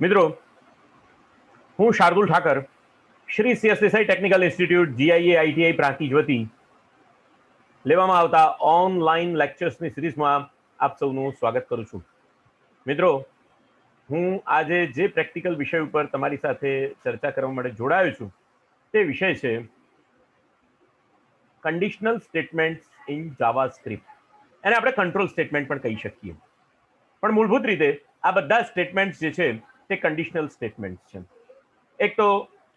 મિત્રો, હું Shardul Thakar, Shri CS Desai technical institute GIA ITI Prantij વતી લેવામાં આવતા ઓનલાઈન લેક્ચર્સની સિરીઝમાં આપ સૌનું સ્વાગત કરું છું. મિત્રો, હું આજે જે પ્રેક્ટિકલ વિષય ઉપર તમારી સાથે ચર્ચા કરવા માટે જોડાયો છું તે વિષય છે કન્ડિશનલ સ્ટેટમેન્ટ્સ ઇન જાવાસ્ક્રિપ્ટ. એને આપણે કંટ્રોલ સ્ટેટમેન્ટ પણ કહી શકીએ. પણ મૂળભૂત રીતે આ બધા સ્ટેટમેન્ટ્સ જે છે તે કન્ડિશનલ સ્ટેટમેન્ટ્સ છે. એક તો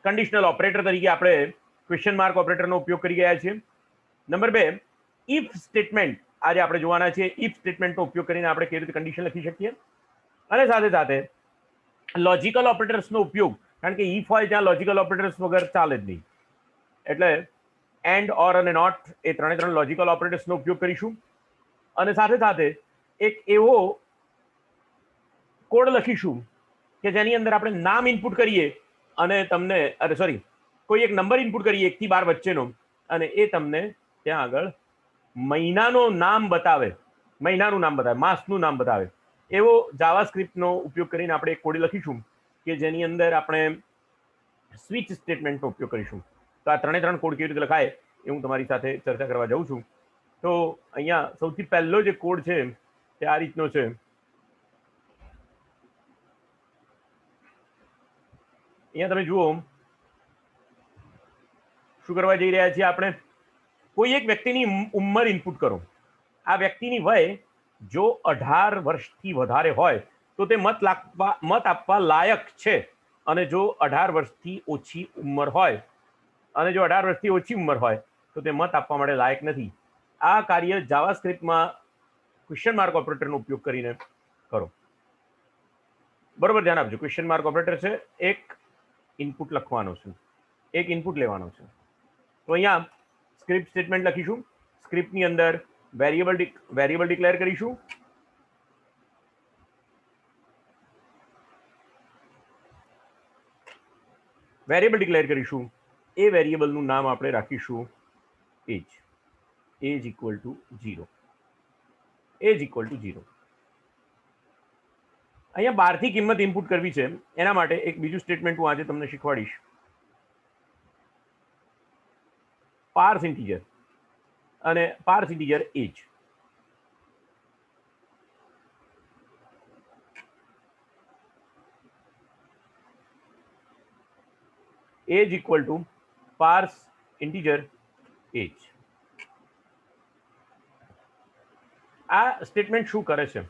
કન્ડિશનલ ઓપરેટર તરીકે આપણે ક્વેશ્ચન માર્ક ઓપરેટરનો ઉપયોગ કરી ગયા છીએ. નંબર 2, ઇફ સ્ટેટમેન્ટ આજે આપણે જોવાના છે. ઇફ સ્ટેટમેન્ટનો ઉપયોગ કરીને આપણે કેવી રીતે કન્ડિશન લખી શકીએ, અને સાથે સાથે લોજિકલ ઓપરેટર્સનો ઉપયોગ, કારણ કે ઇફ હોય ત્યાં લોજિકલ ઓપરેટર્સ વગર ચાલે જ નહીં. એટલે એન્ડ, ઓર અને નોટ એ ત્રણે લોજિકલ ઓપરેટર્સનો ઉપયોગ કરીશું. અને સાથે સાથે એક એવો કોડ લખીશું કે જેની અંદર આપણે નામ ઇનપુટ કરીએ અને તમને કોઈ એક નંબર ઇનપુટ કરીએ 1 થી 12 વચ્ચેનો, અને એ તમને ત્યાં આગળ મહિનાનું નામ બતાવે, માસનું નામ બતાવે. એવો જાવાસ્ક્રિપ્ટનો ઉપયોગ કરીને આપણે એક કોડ લખીશું કે જેની અંદર આપણે સ્વિચ સ્ટેટમેન્ટનો ઉપયોગ કરીશું. તો આ ત્રણ કોડ કેવી રીતે લખાય એ હું તમારી સાથે ચર્ચા કરવા જાઉં છું. તો અહીંયા સૌથી પહેલો જે કોડ છે તે આ રીતનો છે. અહીંયા તમે જુઓ શું કરવા જઈ રહ્યા છીએ આપણે. કોઈ એક વ્યક્તિની ઉંમર ઇનપુટ કરો. આ વ્યક્તિની વય જો 18 વર્ષથી વધારે હોય તો તે મત આપવા લાયક છે, અને જો 18 વર્ષથી ઓછી ઉંમર હોય તો તે મત આપવા માટે લાયક નથી. આ કાર્ય જાવાસ્ક્રિપ્ટમાં ક્વેશ્ચન માર્ક ઓપરેટરનો ઉપયોગ કરીને કરો. બરોબર, ધ્યાન આપજો. ક્વેશ્ચન માર્ક ઓપરેટર છે, એક ઇનપુટ લખવાનો છે, એક ઇનપુટ લેવાનો છે. તો અહીંયા સ્ક્રિપ્ટ સ્ટેટમેન્ટ લખીશું. સ્ક્રિપ્ટની અંદર વેરિયેબલ ડિક્લેર કરીશું. એ વેરિયેબલનું નામ આપણે રાખીશું એજ ઇક્વલ ટુ 0. અહીંયા 12 થી કિંમત ઇનપુટ કરવી છે. એના માટે એક બીજું સ્ટેટમેન્ટ હું આજે તમને શીખવાડીશ. પાર્સ ઇન્ટીજર અને parse integer age. Age equal to parse integer age. આ સ્ટેટમેન્ટ શું કરે છે?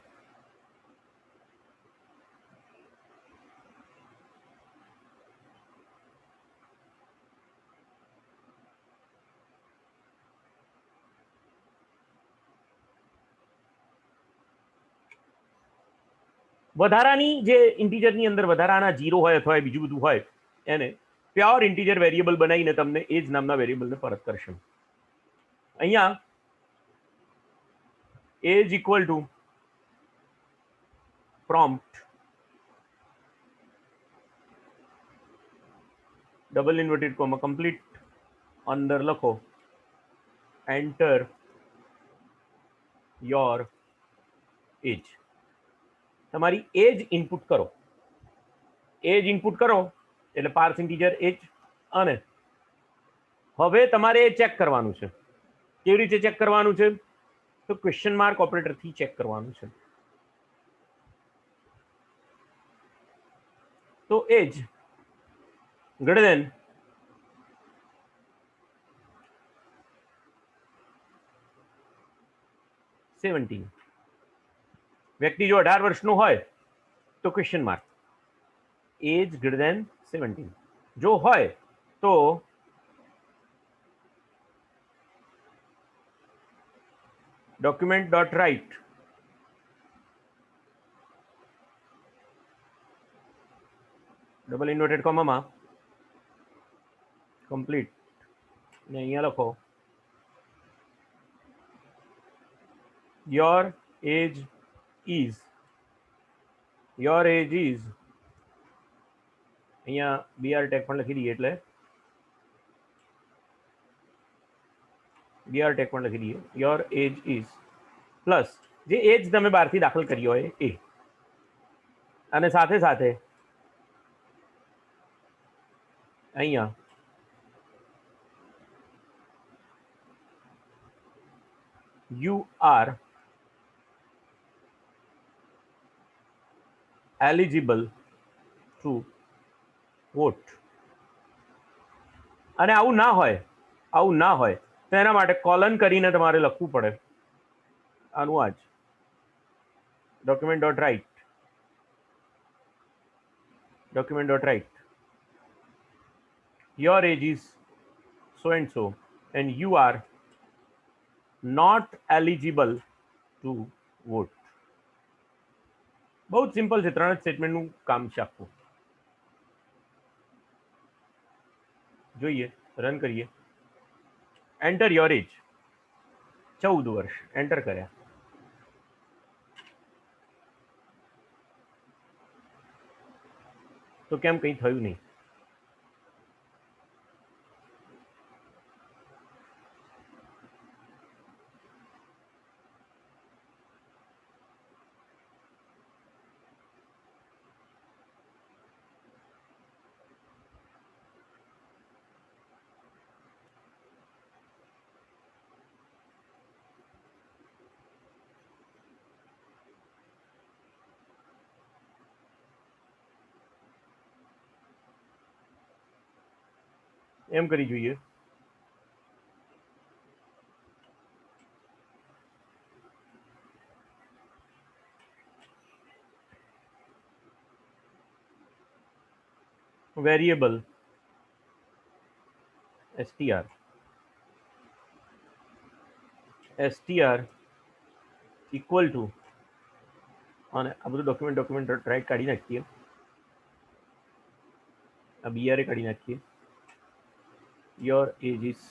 વધારાની જે ઇન્ટીજરની અંદર વધારાના 0 હોય અથવા બીજું બધું હોય એને પ્યોર ઇન્ટીજર વેરિયેબલ બનાવીને તમને એ જ નામના વેરિયેબલને પરત કરશે. અહીંયા age equal to prompt double inverted comma complete, અંદર લખો એન્ટર યોર એજ. તમારી એજ ઇનપુટ કરો. એટલે પાર્સ ઇન્ટીજર એજ. અને હવે તમારે ચેક કરવાનું છે. કેવી રીતે ચેક કરવાનું છે? તો ક્વેશ્ચન માર્ક ઓપરેટરથી ચેક કરવાનું છે. તો એજ ગ્રેટર દેન સેવન્ટીન. વ્યક્તિ જો 18 વર્ષનો હોય તો question mark. Age greater than 17 જો હોય તો document dot write double inverted કોમામાં કમ્પ્લીટ, ને અહીંયા લખો યોર એજ ઇઝ. અહીંયા BR ટેગ પણ લખી દઈએ, એટલે યોર એજ ઇઝ પ્લસ જે એજ તમે 12 થી દાખલ કરી હોય એ, અને સાથે સાથે અહીંયા you are eligible to vote. અને આવું ના હોય તો એના માટે કોલન કરીને તમારે લખવું પડે. આનું આ જ document.write your age is so and so and you are not eligible to vote. બહુ જ સિમ્પલ છે, 3 સ્ટેટમેન્ટનું કામ છે આખું. જોઈએ, રન કરીએ. એન્ટર યોર એજ, 14 વર્ષ એન્ટર કર્યા. તો કેમ કંઈ થયું નહીં? એમ કરી જોઈએ. વેરિયેબલ str ઇક્વલ ટુ, અને આ બધું ડોક્યુમેન્ટ રાઈટ કાઢી નાખીએ. આ BRA કાઢી નાખીએ. યોર એજ ઇઝ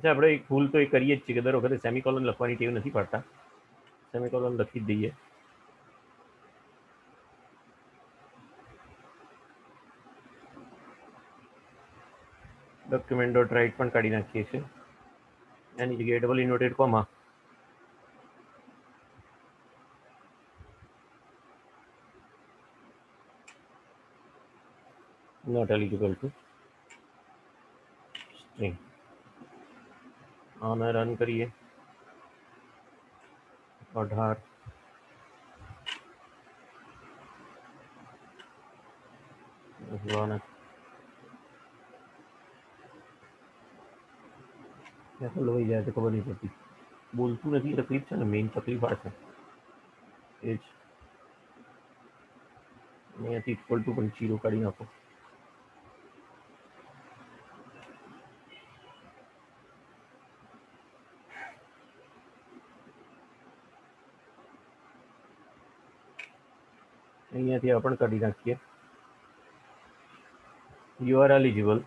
આપણે એક ભૂલ તો એ કરીએ જ છીએ કે દર વખતે સેમિકોલન લખવાની ટેવ નથી પાડતા. સેમિકોલન લખી જ દઈએ. document.write પણ કાઢી નાખીએ છીએ. એની જગ્યાએ double inverted comma. not eligible to string. આને રન કરીએ. 18 લઈ જાય તો ખબર નહીં પડતી. બોલતું નથી, તકલીફ છે ને, મેઇન તકલીફ આ છે. એ જ અહીંયાથી ઇક્વલ ટુ પણ 0 કાઢી નાખો. અહીંયાથી આ પણ કાઢી નાખીએ. You are eligible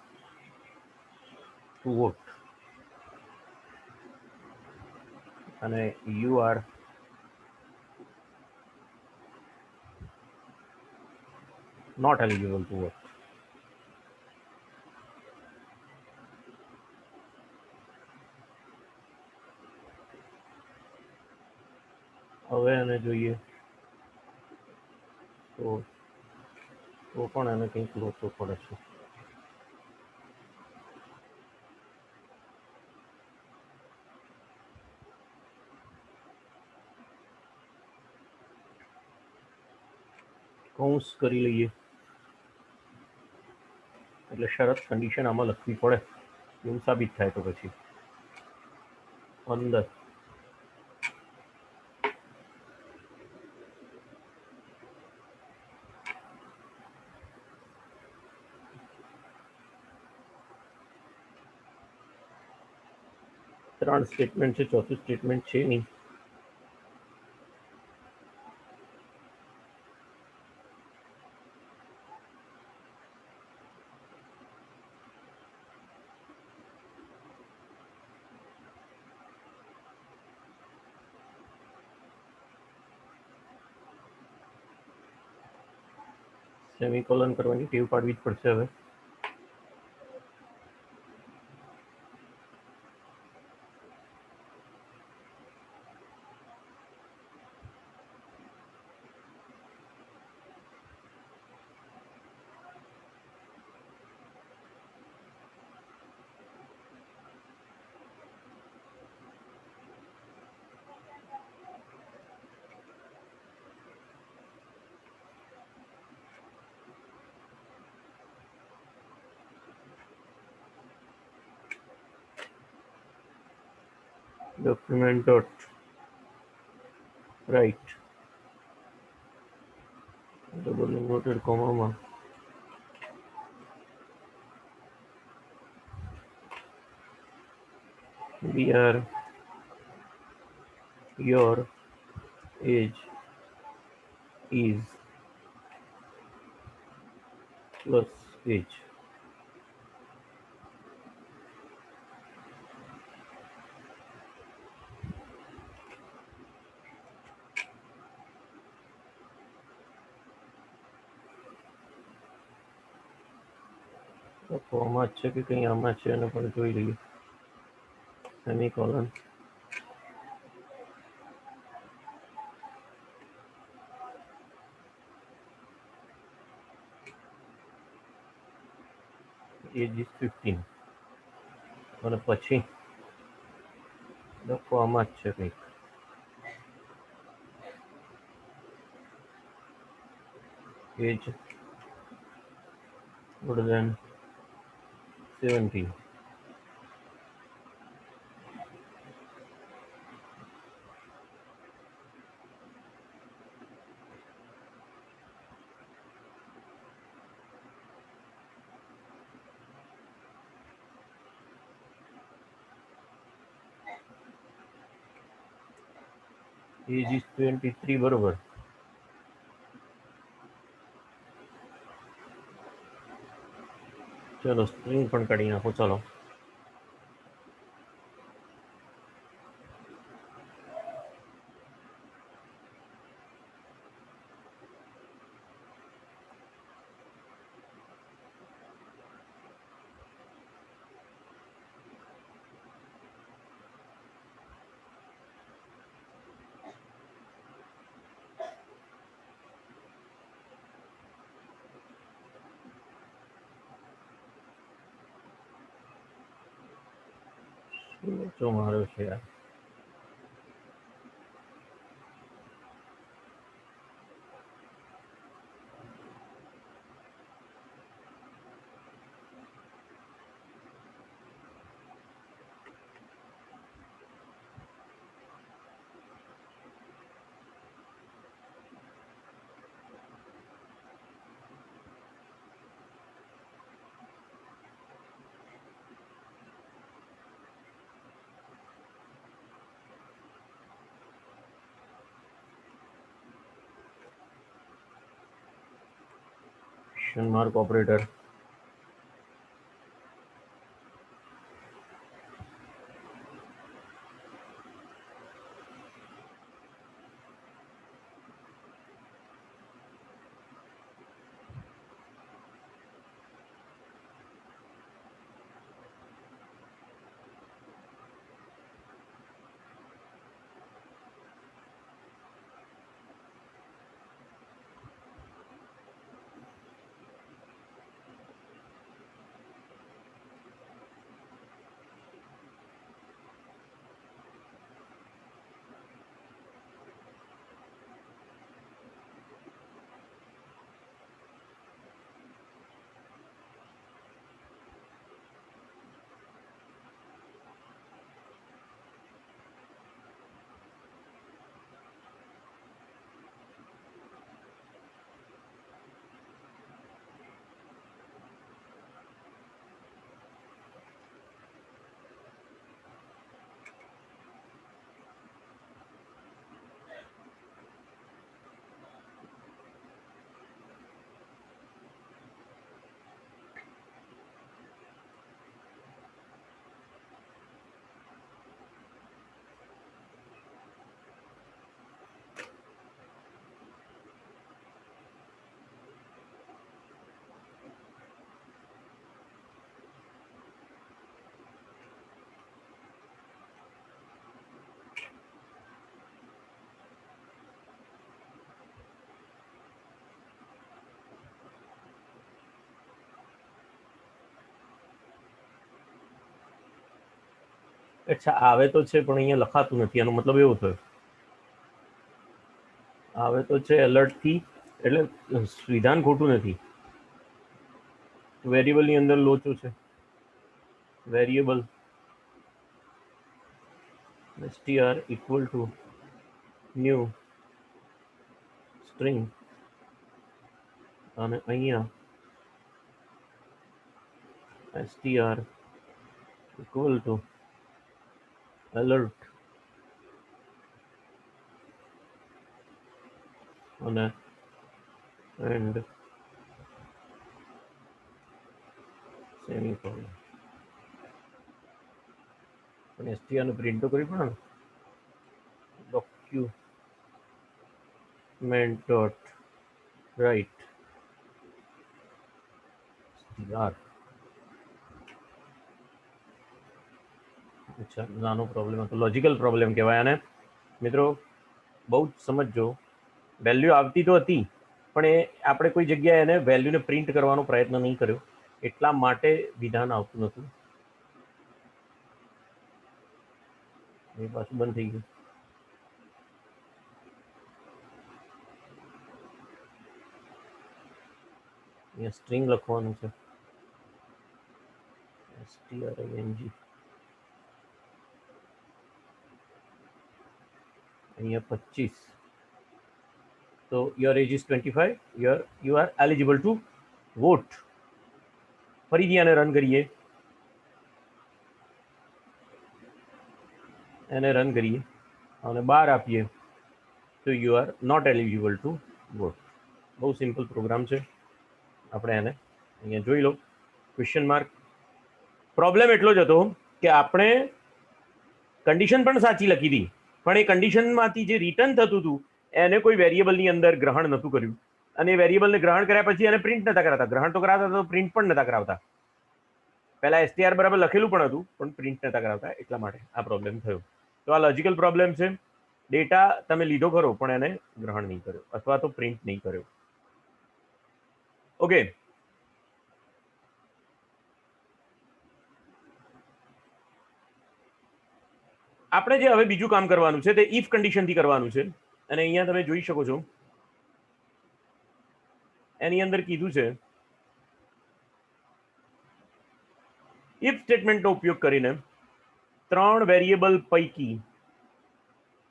to vote અને you are not eligible to vote. હવે એને જોઈએ તો પણ એને કંઈક લોચો પડે છે. કૌંસ કરી લઈએ એટલે શરત કન્ડિશન આમાં લખવી પડે એવું સાબિત થાય તો પછી અંદર ત્રણ સ્ટેટમેન્ટ છે, ચોથું સ્ટેટમેન્ટ છે નહીં. સેમિકોલન કરવાની ટેવ પાડવી જ પડશે હવે. Document dot write double inverted comma માં where your age is plus age. Comma છે કે કંઈ આમાં છે એને પણ જોઈ લઈએ. સેમિકોલન એજ ઇઝ 15 અને પછી લખો આમાં જ છે કંઈક એજ older than 17. એજ ઇઝ 23 બરોબર. ચલો સ્ટ્રિંગ પણ કાઢી નાખો. ચલો જો મારો છે યાર. Question mark operator. અચ્છા આવે તો છે પણ અહીંયા લખાતું નથી, આનો મતલબ એવો થયો. આવે તો છે એલર્ટથી, એટલે વિધાન ખોટું નથી. વેરિયેબલની અંદર લોચો છે. Variable str equal to new string અને અહીંયા str ઇક્વલ ટુ એલર્ટ અને એન્ડ સેમિકોલન. પણ str ને પ્રિન્ટ તો કરવી પડે ને. document dot write str. અચ્છા, નાનો પ્રોબ્લેમ હતો, લોજિકલ પ્રોબ્લેમ કહેવાય આને. મિત્રો બહુ જ સમજજો. વેલ્યુ આવતી તો હતી પણ એ આપણે કોઈ જગ્યાએ એને વેલ્યુને પ્રિન્ટ કરવાનો પ્રયત્ન નહીં કર્યો, એટલા માટે વિધાન આવતું નહોતું. એ પાછું બંધ થઈ ગયું. અહીંયા સ્ટ્રિંગ લખવાનું છે, string. અહીંયા 25. So your age is 25. You are eligible to vote. ફરીથી આને રન કરીએ, એને રન કરીએ અને 12 આપીએ તો you are not eligible to vote. બહુ સિમ્પલ પ્રોગ્રામ છે. આપણે એને અહીંયા જોઈ લો. Question mark. પ્રોબ્લેમ એટલો જ હતો કે આપણે કન્ડિશન પણ સાચી લખી હતી, પણ એ કન્ડિશનમાંથી જે રિટર્ન થતું હતું એને કોઈ વેરિયેબલની અંદર ગ્રહણ નહોતું કર્યું, અને એ વેરિયેબલને ગ્રહણ કર્યા પછી એને પ્રિન્ટ નતા કરાવતા. ગ્રહણ તો કરાવતા તો પ્રિન્ટ પણ નતા કરાવતા. પહેલા str બરાબર લખેલું પણ હતું પણ પ્રિન્ટ નતા કરાવતા, એટલા માટે આ પ્રોબ્લેમ થયો. તો આ લોજિકલ પ્રોબ્લેમ છે. ડેટા તમે લીધો ખરો પણ એને ગ્રહણ નહીં કર્યો અથવા તો પ્રિન્ટ નહીં કર્યો. ઓકે, આપણે જે હવે બીજું કામ કરવાનું છે તે ઇફ કન્ડિશનથી કરવાનું છે. અને અહીંયા તમે જોઈ શકો છો એની અંદર કીધું છે ઇફ સ્ટેટમેન્ટનો ઉપયોગ કરીને 3 વેરિયેબલ પૈકી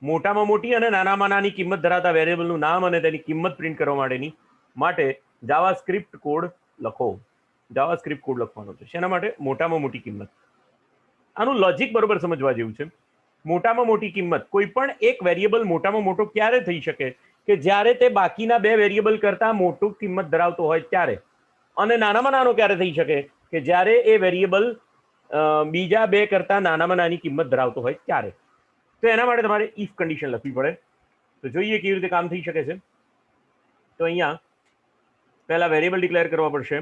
મોટામાં મોટી અને નાનામાં નાની કિંમત ધરાવતા વેરિયેબલનું નામ અને તેની કિંમત પ્રિન્ટ કરવા માટે જાવાસ્ક્રિપ્ટ કોડ લખો. જાવાસ્ક્રિપ્ટ કોડ લખવાનો છે. શેના માટે? મોટામાં મોટી કિંમત. આનું લોજિક બરોબર સમજવા જેવું છે. મોટામાં મોટી કિંમત, કોઈ પણ એક વેરિયેબલ મોટામાં મોટો ક્યારે થઈ શકે કે જ્યારે તે બાકીના 2 વેરિયેબલ કરતા મોટું કિંમત ધરાવતો હોય ત્યારે. અને નાનામાં નાનો ક્યારે થઈ શકે કે જ્યારે એ વેરિયેબલ બીજા 2 કરતા નાનામાં નાની કિંમત ધરાવતો હોય ત્યારે. તો એના માટે તમારે ઇફ કન્ડિશન લખવી પડે. તો જોઈએ કેવી રીતે કામ થઈ શકે છે. તો અહીંયા પહેલા વેરિયેબલ ડિક્લેર કરવા પડશે,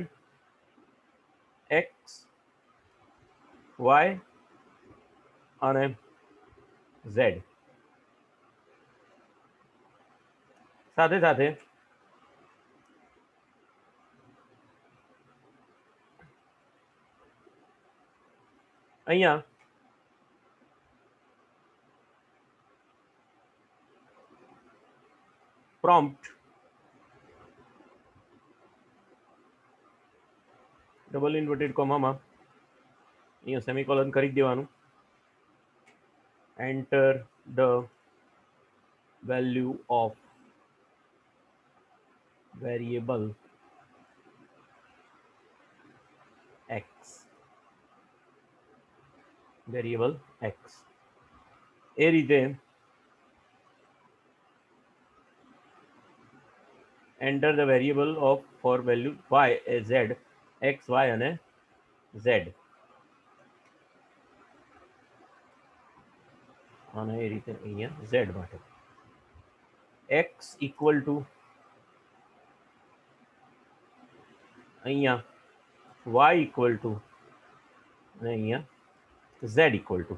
એક્સ, વાય અને ઝેડ. સાથે સાથે અહીંયા પ્રોમ્પ્ટ ડબલ ઇન્વર્ટેડ કોમામાં અહીંયા સેમિકોલન કરી દેવાનું. Enter the value of variable x. Variable x એ રીતે enter the variable of for value y એ ઝેડ, એક્સ, વાય અને ઝેડ. અને એ રીતે અહીંયા ઝેડ માટે એક્સ ઇક્વલ ટુ અહીંયા વાય ઇક્વલ ટુ અને અહીંયા z equal to.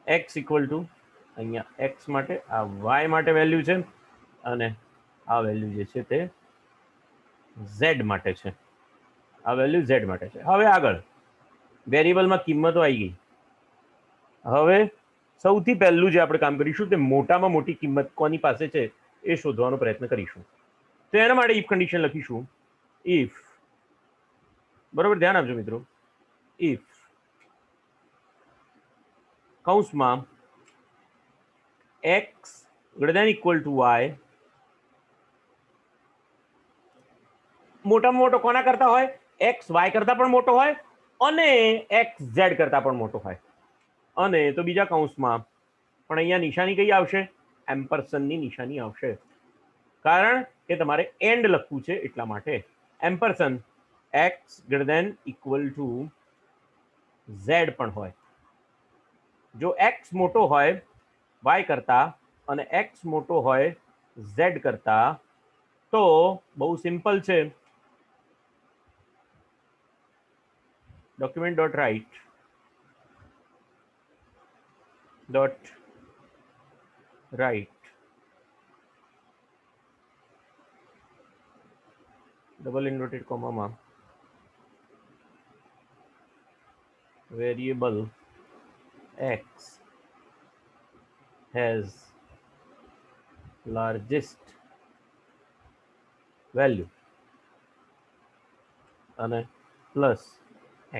X equal to અહીંયા એક્સ માટે, આ વાય માટે વેલ્યુ છે અને આ વેલ્યુ જે છે તે ઝેડ માટે છે. આ વેલ્યુ ઝેડ માટે છે. હવે આગળ વેરિયેબલમાં કિંમતો આવી ગઈ. હવે સૌથી પહેલું જે આપણે કામ કરીશું તે મોટામાં મોટી કિંમત કોની પાસે છે એ શોધવાનો પ્રયત્ન કરીશું. તો એના માટે ઇફ કન્ડિશન લખીશું. ઇફ, બરોબર, ધ્યાન આપજો મિત્રો. ઇફ કૌંસમાં x greater than equal to y, મોટામાં મોટો કોના કરતા હોય? x y કરતા પણ મોટો હોય અને x z કરતા પણ મોટો હોય. અને તો બીજા કૌંસમાં પણ અહીંયા નિશાની કઈ આવશે? એમ્પરસનની નિશાની આવશે, કારણ કે તમારે એન્ડ લખવું છે એટલા માટે. એમ્પરસન x greater than equal to z પણ હોય. જો x મોટો હોય y કરતા અને x મોટો હોય z કરતા, તો બહુ સિમ્પલ છે. document dot write double inverted કોમામાં variable x has largest value અને પ્લસ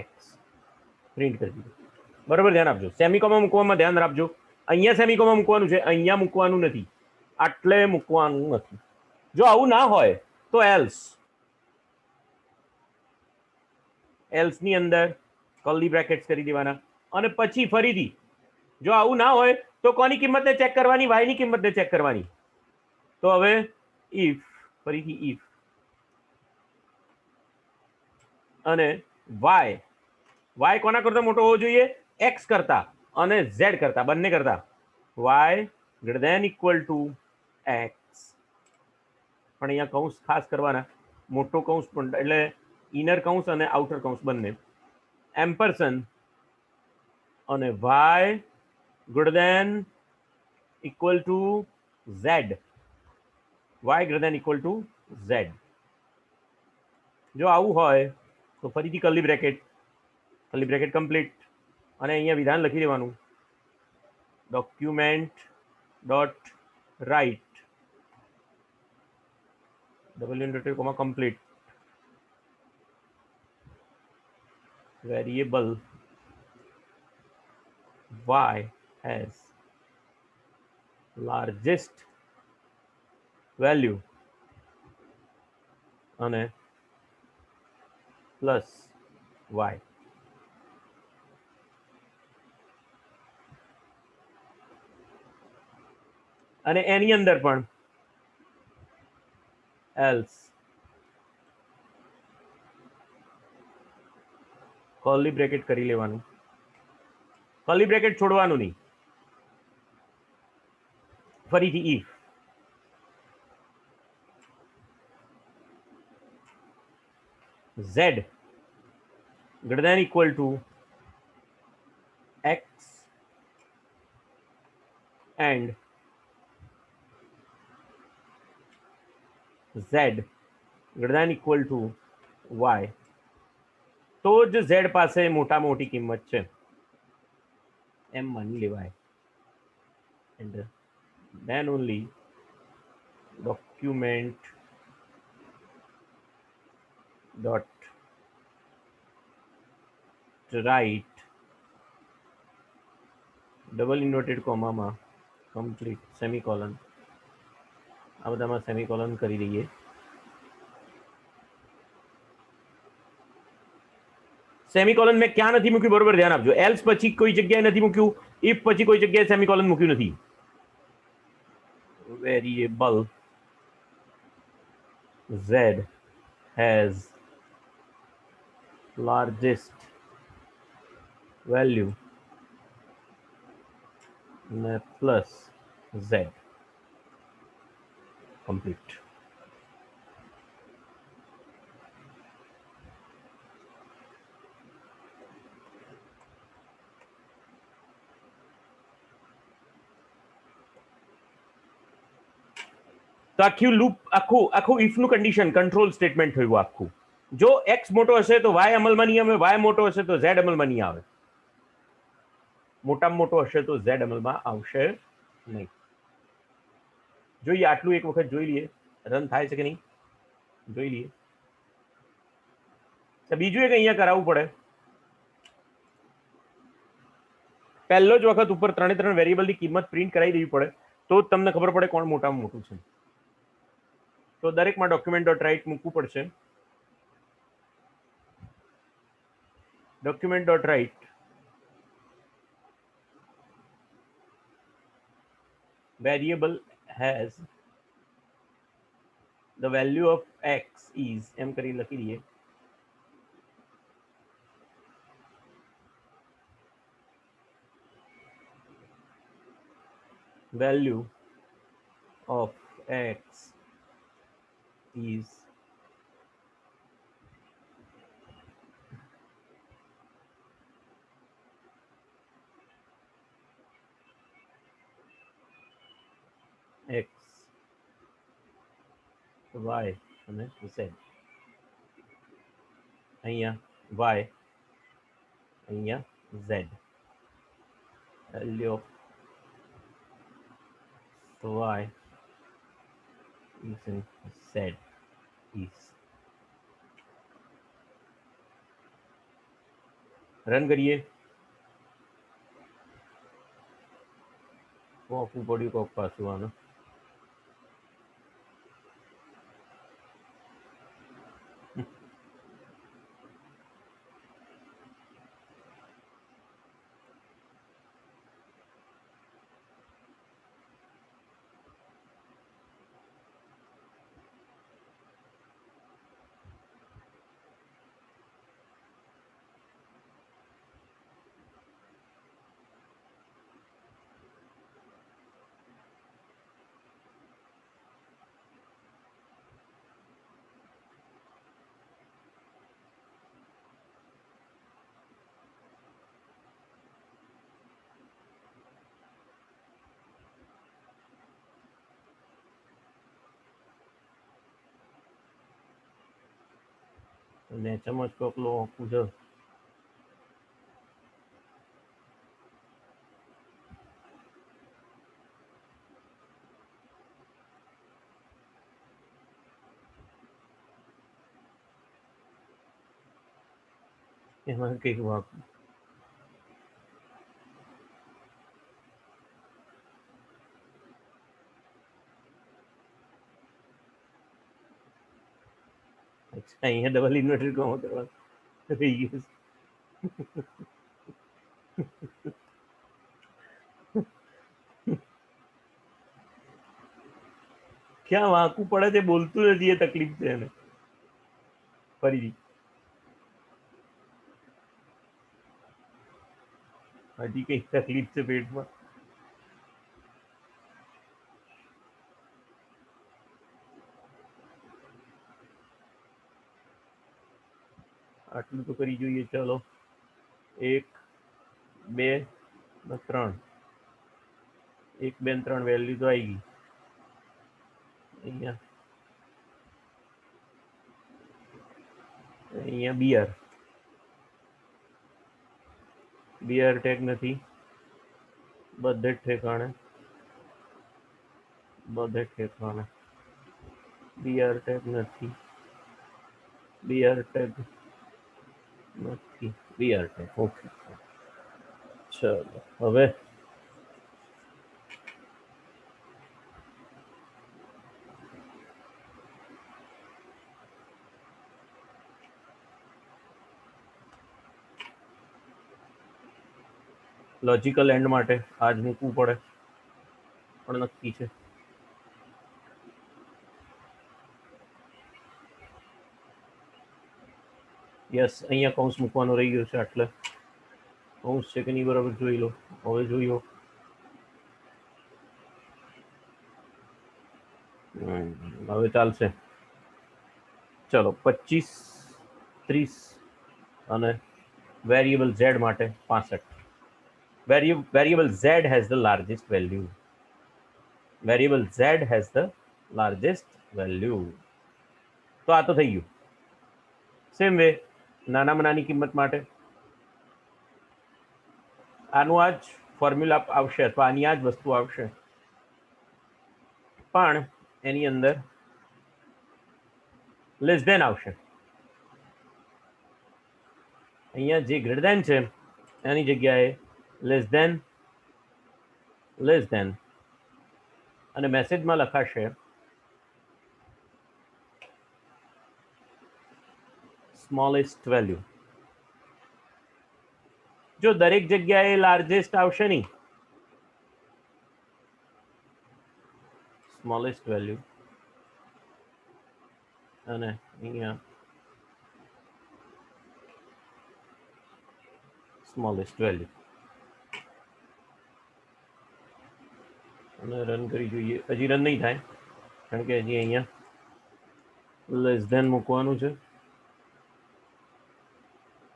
x પ્રિન્ટ કરી દીધું. બરોબર, ધ્યાન આપજો. સેમિકોમા મૂકવામાં ધ્યાન રાખજો. અહીંયા સેમિકોમા મૂકવાનું છે, અહીંયા મૂકવાનું નથી, આટલે મૂકવાનું નથી. જો આવું ના હોય તો એલ્સ ની અંદર કર્લી બ્રેકેટ્સ કરી દેવાના અને પછી ફરીથી જો આવું ના હોય તો કોની કિંમતને ચેક કરવાની? y ની કિંમતને ચેક કરવાની. તો હવે ઇફ, ફરીથી ઇફ, અને y કોના કરતા મોટો હોવો જોઈએ? x કરતા અને z કરતા, બંને કરતા. y greater than equal to x, પણ અહીંયા કૌંસ ખાસ કરવાના, મોટો કૌંસ પણ, એટલે ઇનર કૌંસ અને આઉટર કૌંસ બંને. એમ્પરસન અને y greater than equal to z, y greater than equal to z. જો આવું હોય તો ફરીથી કર્લી બ્રેકેટ કમ્પ્લીટ, અને અહીંયા વિધાન લખી દેવાનું. document dot write double inverted comma complete variable y has largest value અને પ્લસ y. અને એની અંદર પણ else કર્લી બ્રેકેટ કરી લેવાનું, કર્લી બ્રેકેટ છોડવાનું નહીં. ફરીથી if z greater than equal to x and z greater than equal to y, તો જ z પાસે મોટામાં મોટી કિંમત છે એમ માની લેવાય. and then only document dot write double inverted કોમામાં કમ્પ્લીટ સેમિકોલન. આ બધામાં સેમિકોલન કરી દઈએ. સેમિકોલન મેં ક્યાં નથી મૂક્યું? બરોબર, ધ્યાન આપજો. એલ્સ પછી કોઈ જગ્યાએ નથી મૂક્યું, ઇફ પછી કોઈ જગ્યાએ સેમિકોલન મૂક્યું નથી. Variable z has largest value plus z complete. તો આખું લૂપ, આખું ઇફ નું કન્ડિશન કંટ્રોલ સ્ટેટમેન્ટ થયું આખું. જો x મોટો હશે તો y અમલમાં નહીં આવે, y મોટો હશે તો z અમલમાં નહીં આવે. મોટામાં મોટો હશે તો ઝેડ અમલમાં આવશે નહીં. જોઈએ આટલું એક વખત જોઈ લઈએ, રન થાય છે કે નહીં જોઈ લઈએ. બીજું એક અહીંયા કરાવવું પડે. પહેલો જ વખત ઉપર 3 વેરિયેબલની કિંમત પ્રિન્ટ કરાવી દેવી પડે તો જ તમને ખબર પડે કોણ મોટામાં મોટું છે. તો દરેકમાં ડોક્યુમેન્ટ ડોટ રાઇટ મૂકવું પડશે. Document dot write variable has the value of x is એમ કરી લખી દઈએ. value of x is x y અને z. અહીંયા y અહીંયા z. value of y is in z is. Run કરીએ. કોકું પડ્યું કોક પાછું આનું. નેચામાં જ કોકલો આપું છે. એમાં કંઈક વાપ અચ્છા અહીંયા ડબલ ઇન્વર્ટર કોમ કરવા થઈ ગયું. ક્યાં વાંકું પડે તે બોલતું નથી, એ તકલીફ છે એને. ફરીથી હજી કઈ તકલીફ છે પેટમાં. આટલું તો કરી જોઈએ. ચાલો 1 2 ને 3. 1 2 ને 3 વેલ્યુ તો આવી ગઈ. અહીંયા અહીંયા બિયર ટેગ નથી. બધે જ ઠેકાણે બિયર ટેગ નથી. ઓકે ચલો હવે લોજિકલ એન્ડ માટે આજ મૂકવું પડે પણ નક્કી છે. યસ અહીંયા કૌંસ મૂકવાનો રહી ગયો છે. એટલે કૌંસ છે કે નહીં બરાબર જોઈ લો. હવે જોઈ લો. હવે ચાલશે. ચલો 25 30 અને વેરિયેબલ z માટે 65. variable z has the largest value. તો આ તો થઈ ગયું. સેમ વે નાનામાં નાની કિંમત માટે આનું આ જ ફોર્મ્યુલા આવશે અથવા આની આ જ વસ્તુ આવશે, પણ એની અંદર લેસ ધેન આવશે. અહીંયા જે ગ્રેટર ધેન છે એની જગ્યાએ લેસ ધેન અને મેસેજમાં લખાશે સ્મોલેસ્ટ વેલ્યુ. જો દરેક જગ્યાએ લાર્જેસ્ટ આવશે નહીં, સ્મોલેસ્ટ વેલ્યુ, અને અહીંયા સ્મોલેસ્ટ વેલ્યુ, અને રન કરી જોઈએ. હજી રન નહીં થાય કારણ કે હજી અહીંયા લેસ ધેન મૂકવાનું છે,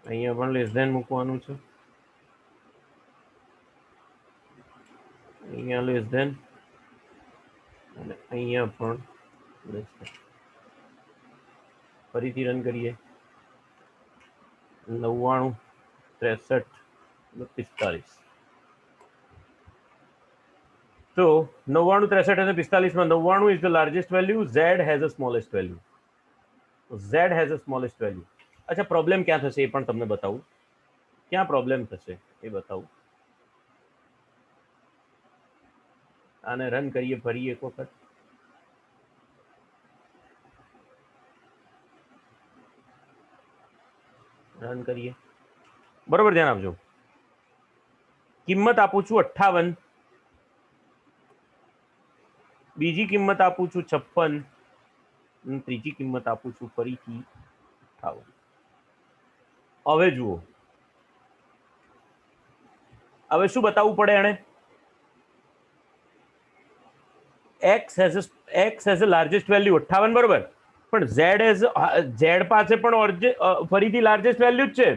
અહીંયા પણ લેસ ધેન મૂકવાનું છે, અહીંયા લેસ ધેન, અને અહીંયા પણ લેસ ધેન. ફરીથી રન કરીએ. 99, 63 અને 45. તો 99, 63 અને 45 માં 99 is the largest value, Z has the smallest value. Z has the smallest value. અચ્છા, પ્રોબ્લેમ ક્યાં થશે એ પણ તમને બતાવું. ક્યાં પ્રોબ્લેમ થશે એ બતાવું. આને રન કરીએ ફરી એક વખત. રન કરીએ. બરોબર, ધ્યાન આપજો. કિંમત આપું છું 58, બીજી કિંમત આપું છું 56, ત્રીજી કિંમત આપું છું ફરીથી 58. હવે જુઓ, હવે શું બતાવવું પડે એને? x has a largest value 58, બરોબર, પણ z પાસે પણ ફરીથી લાર્જેસ્ટ વેલ્યુ જ છે.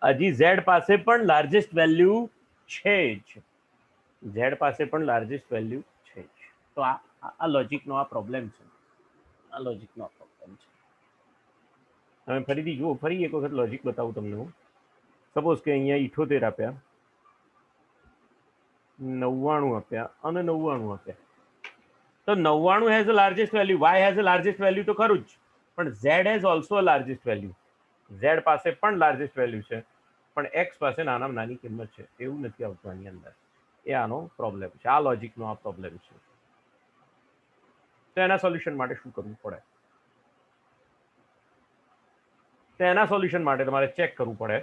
હજી z પાસે પણ લાર્જેસ્ટ વેલ્યુ છે જ, z પાસે પણ લાર્જેસ્ટ વેલ્યુ છે જ. તો આ લોજિકનો આ પ્રોબ્લેમ છે, આ લોજિકનો આ પ્રોબ્લેમ છે. તમે ફરીથી જુઓ, ફરી એક વખત લોજિક બતાવું તમને હું. સપોઝ કે અહીંયા 78 આપ્યા, 99 આપ્યા અને 99 આપ્યા. તો 99 has a largest value, y has a largest value તો ખરું જ, પણ z has also a largest value. z પાસે પણ લાર્જેસ્ટ વેલ્યુ છે, પણ x પાસે નાનામાં નાની કિંમત છે. એવું નથી આવતું આની અંદર. એ આનો પ્રોબ્લેમ છે, આ લોજિકનો આ પ્રોબ્લેમ છે. તો એના સોલ્યુશન માટે શું કરવું પડે? તો એના સોલ્યુશન માટે તમારે ચેક કરવું પડે,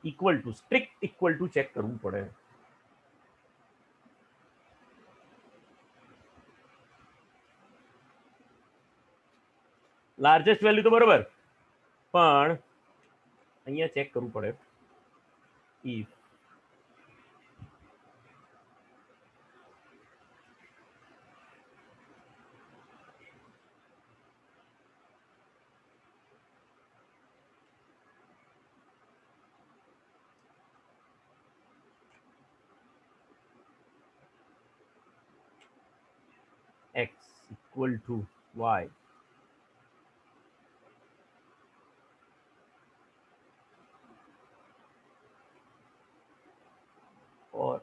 equal to, strict equal to check કરવું પડે. લાર્જેસ્ટ વેલ્યુ તો બરોબર, પણ અહીંયા ચેક કરવું પડે if x equal to y, or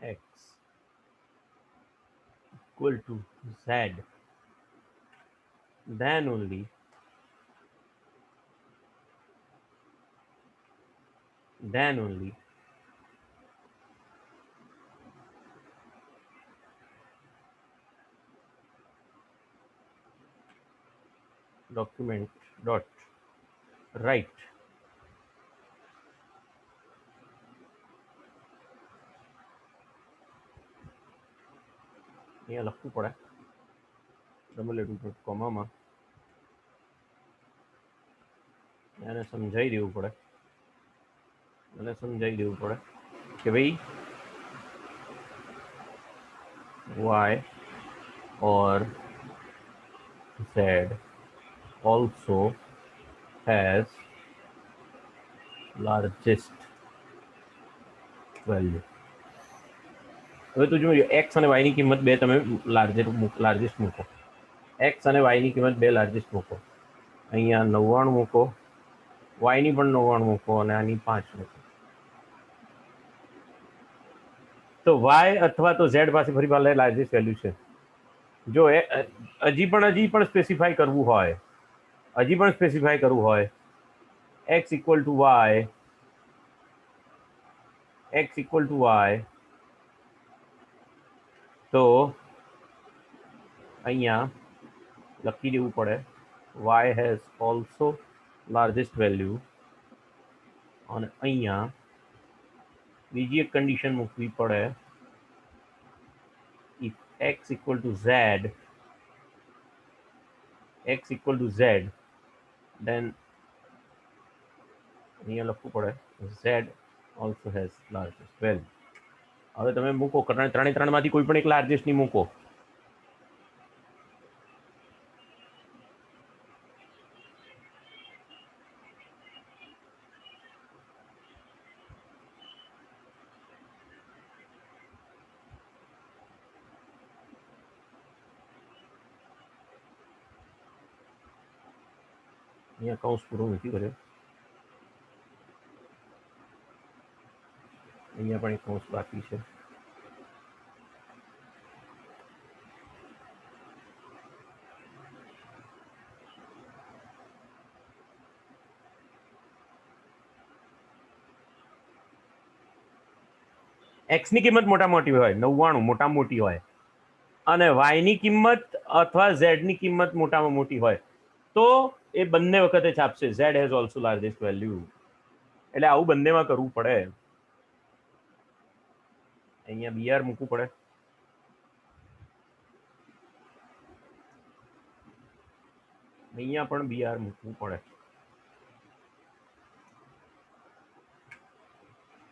x equal to z, then only document dot write અહીંયા લખવું પડે કોમામાં, એને સમજાવી દેવું પડે, કે ભાઈ y or z also has largest largest value. હવે તો જો એક્સ અને વાયની કિંમત બે તમે લાર્જેસ્ટ મૂકો. એક્સ અને વાયની કિંમત બે લાર્જેસ્ટ મૂકો. અહીંયા 99 મૂકો, વાયની પણ 99 મૂકો અને આની 5 મૂકો. તો વાય અથવા તો ઝેડ પાસે ફરી પાછળ લાર્જેસ્ટ વેલ્યુ છે. જો હજી પણ સ્પેસિફાય કરવું હોય, x ઇક્વલ ટુ વાય, તો અહીંયા લખી દેવું પડે y has also largest value, અને અહીંયા બીજી એક કન્ડિશન મૂકવી પડે, if x equal to z, then અહીંયા લખવું પડે z also has largest value. હવે તમે મૂકો, ત્રણેયમાંથી કોઈ પણ એક લાર્જેસ્ટ ની મૂકો. અહીંયા કૌંસ પૂરો નથી કર્યો, અહીંયા પણ એક કૌંસ બાકી છે. એક્સ ની કિંમત મોટા મોટી હોય, 99 મોટા મોટી હોય, અને વાય ની કિંમત અથવા ઝેડ ની કિંમત મોટામાં મોટી હોય, તો એ બંને વખતે છાપશે z has also largest value. એટલે આવું બંનેમાં કરવું પડે. અહીંયા બીઆર મૂકવું પડે, અહીંયા પણ બીઆર મૂકવું પડે.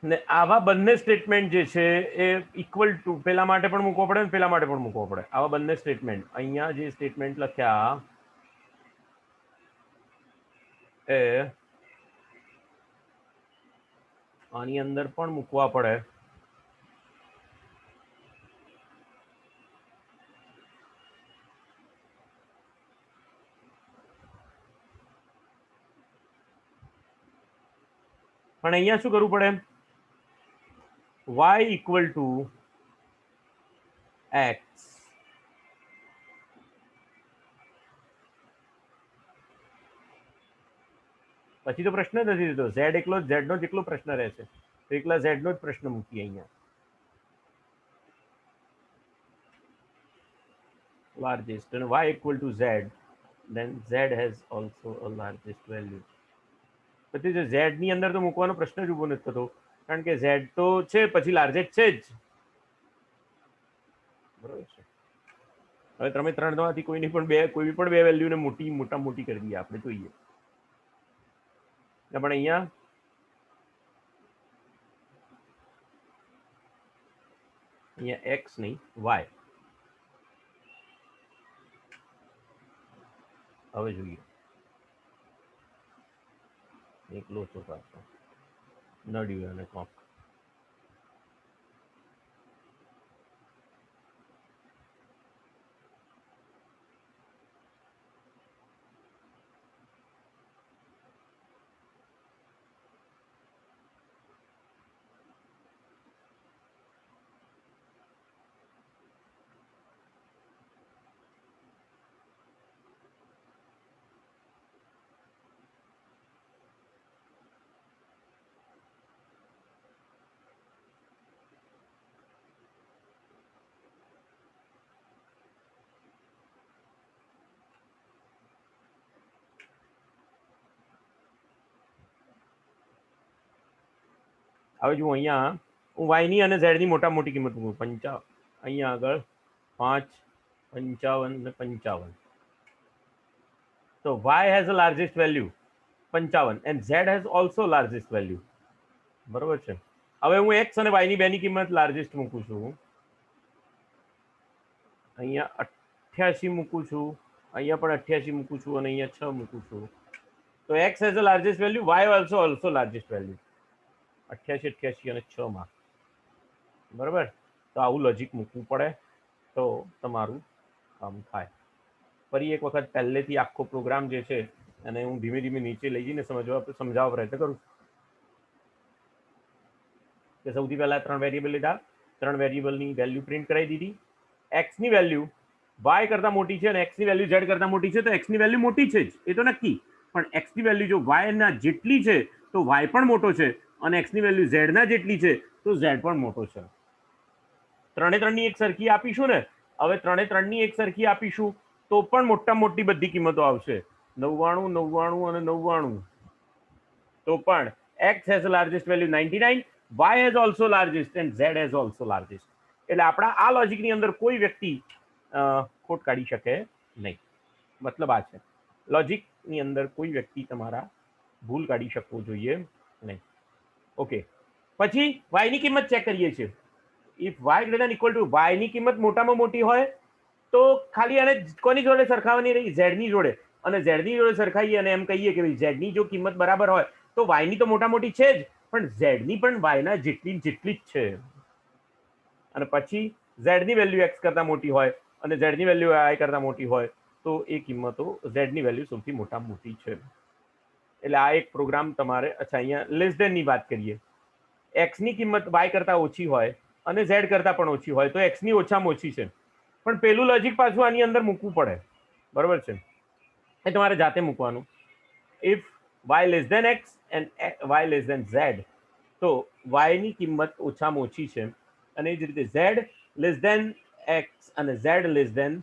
ને આવા બંને સ્ટેટમેન્ટ જે છે એ ઇક્વલ ટુ પેલા માટે પણ મૂકવો પડે ને પેલા માટે પણ મૂકવો પડે. આવા બંને સ્ટેટમેન્ટ, અહીંયા જે સ્ટેટમેન્ટ લખ્યા એ આની અંદર પણ મૂકવા પડે. પણ અહીંયા શું કરવું પડે, y ઇક્વલ ટુ x, પછી તો પ્રશ્ન જ નથી થતો. ઝેડ એકલો ઝેડ નો જ એકલો પ્રશ્ન રહેશે, તો એકલા ઝેડ નો જ પ્રશ્ન મૂકીએ અહીંયા. લાર્જેસ્ટ અને y equal to z, then z has also a largest value. પછી જો z ની અંદર તો મૂકવાનો પ્રશ્ન જ ઊભો નથી થતો, કારણ કે z તો છે, પછી લાર્જેસ્ટ છે જ. બરોબર છે. હવે તમે ત્રણમાંથી કોઈ પણ બે વેલ્યુને મોટા મોટી કરી દઈએ આપણે, જોઈએ. પણ અહીંયા x નહીં, y. હવે જોઈએ, એક લોચો પાછો નડ્યું અને કોક. હવે જો અહીંયા હું y ની અને z ની મોટા મોટી કિંમત મૂકું, અહીંયા આગળ 5, 55 ને 55. તો y has a largest value 55 and z has also largest value. બરોબર છે. હવે હું x અને y ની બેની કિંમત લાર્જેસ્ટ મૂકું છું. અહીંયા 88 મૂકું છું, અહીંયા પણ 88 મૂકું છું, અને અહીંયા 6 મૂકું છું. તો x has a largest value, y also largest value. 88, 88 અને 6 માં બરાબર. તો આવું લોજિક મૂકવું પડે તો તમારું કામ થાય. ફરી એક વખત પહેલેથી આખો પ્રોગ્રામ જે છે અને હું ધીમે ધીમે નીચે લઈ જઈને સમજાવવા પ્રયત્ન કરું કે સૌથી પહેલા 3 વેરિયેબલ લીધા, 3 વેરિયેબલની વેલ્યુ પ્રિન્ટ કરાવી દીધી. એક્સ ની વેલ્યુ વાય કરતા મોટી છે અને એક્સ ની વેલ્યુ ઝેડ કરતા મોટી છે, તો એક્સ ની વેલ્યુ મોટી છે જ, એ તો નક્કી. પણ એક્સ ની વેલ્યુ જો વાય ના જેટલી છે તો વાય પણ મોટો છે, અને એક્સ ની વેલ્યુ ઝેડ ના જેટલી છે તો ઝેડ પણ મોટો છે. ત્રણે ત્રણની એક સરખી આપીશું ને, હવે ત્રણે ત્રણની એક સરખી આપીશું તો પણ મોટા મોટી બધી કિંમતો આવશે, 99, 99 અને 99. તો પણ x has the largest value 99, y has also largest and z has also largest. એટલે આપણા આ લોજિકની અંદર કોઈ વ્યક્તિ ખોટ કાઢી શકે નહીં. મતલબ આ છે, લોજિકની અંદર કોઈ વ્યક્તિ તમારા ભૂલ કાઢી શકવો જોઈએ નહીં. ઓકે, પછી y ની કિંમત ચેક કરીએ છીએ. If y greater than equal to, y ની કિંમત મોટામાં મોટી હોય તો ખાલી આને કોની જોડે સરખાવવાની રહી? z ની જોડે. અને z ની જોડે સરખાઈએ અને એમ કહીએ કે z ની જો કિંમત બરાબર હોય તો y ની તો મોટા મોટી છે જ, પણ z ની પણ y ના જેટલી જેટલી જ છે. અને પછી z ની વેલ્યુ x કરતા મોટી હોય અને z ની વેલ્યુ y કરતા મોટી હોય તો એ કિંમતો z ની વેલ્યુ સૌથી મોટા મોટી છે. એટલે આ એક પ્રોગ્રામ તમારે, અચ્છા અહીંયા લેસ ધેન ની વાત કરીએ. x ની કિંમત y કરતા ઓછી હોય અને z કરતા પણ ઓછી હોય તો x ની ઓછામાં ઓછી છે. પણ પેલું લોજિક પાછું આની અંદર મૂકવું પડે, બરોબર છે? એ તમારે જાતે મૂકવાનું. If y less than x and y less than z, તો y ની કિંમત ઓછામાં ઓછી છે, અને એ જ રીતે z લેસ ધેન x અને z લેસ ધેન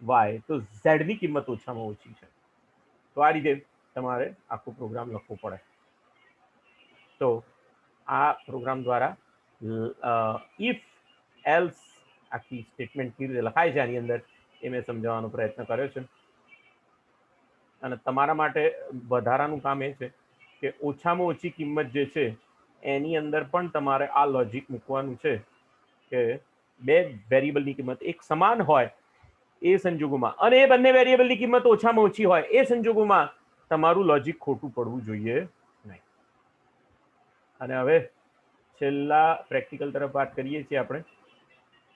y, તો z ની કિંમત ઓછામાં ઓછી છે. તો આ રીતે તમારે આખો પ્રોગ્રામ લખવો પડે. તો આ પ્રોગ્રામ દ્વારા ઇફ એલ્સ આખી સ્ટેટમેન્ટ કેવી રીતે લખાય છે આની અંદર એ મેં સમજાવવાનો પ્રયત્ન કર્યો છે. અને તમારા માટે વધારાનું કામ એ છે કે ઓછામાં ઓછી કિંમત જે છે એની અંદર પણ તમારે આ લોજિક મૂકવાનું છે કે બે વેરિયેબલની કિંમત એક સમાન હોય એ સંજોગોમાં, અને એ બંને વેરિયેબલની કિંમત ઓછામાં ઓછી હોય એ સંજોગોમાં તમારું લોજિક ખોટું પડવું જોઈએ નહીં. અને હવે છેલ્લા પ્રેક્ટિકલ તરફ વાત કરીએ છીએ આપણે,